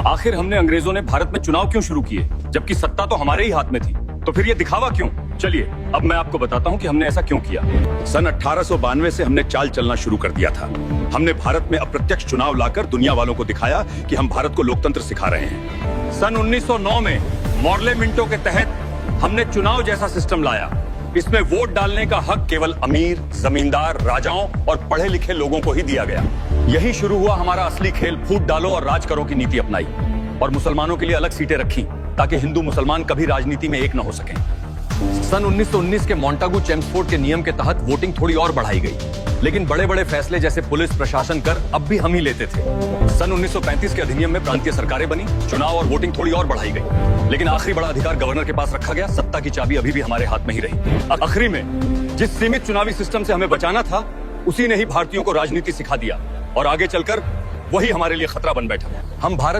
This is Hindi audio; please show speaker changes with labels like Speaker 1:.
Speaker 1: आखिर हमने अंग्रेजों ने भारत में चुनाव क्यों शुरू किए, जबकि सत्ता तो हमारे ही हाथ में थी? तो फिर ये दिखावा क्यों? चलिए अब मैं आपको बताता हूँ कि हमने ऐसा क्यों किया।
Speaker 2: सन 1892 से हमने चाल चलना शुरू कर दिया था। हमने भारत में अप्रत्यक्ष चुनाव लाकर दुनिया वालों को दिखाया कि हम भारत को लोकतंत्र सिखा रहे हैं।
Speaker 1: सन 1909 में मॉर्ले मिंटो के तहत हमने चुनाव जैसा सिस्टम लाया। इसमें वोट डालने का हक केवल अमीर, जमींदार, राजाओं और पढ़े लिखे लोगों को ही दिया गया। यही शुरू हुआ हमारा असली खेल, फूट डालो और राज करो की नीति अपनाई और मुसलमानों के लिए अलग सीटें रखी ताकि हिंदू मुसलमान कभी राजनीति में एक न हो सके। सन 1919 के मॉन्टागू चेम्सफोर्ड के नियम के तहत वोटिंग थोड़ी और बढ़ाई गई, लेकिन बड़े बड़े फैसले जैसे पुलिस प्रशासन कर अब भी हम ही लेते थे। सन 1935 के अधिनियम में प्रांतीय सरकारें बनी, चुनाव और वोटिंग थोड़ी और बढ़ाई गई, लेकिन आखिरी बड़ा अधिकार गवर्नर के पास रखा गया। सत्ता की चाबी अभी भी हमारे हाथ में ही रही। आखिरी में जिस सीमित चुनावी सिस्टम से हमें बचाना था, उसी ने ही भारतीयों को राजनीति सिखा दिया और आगे चलकर वही हमारे लिए खतरा बन बैठा। हम भारत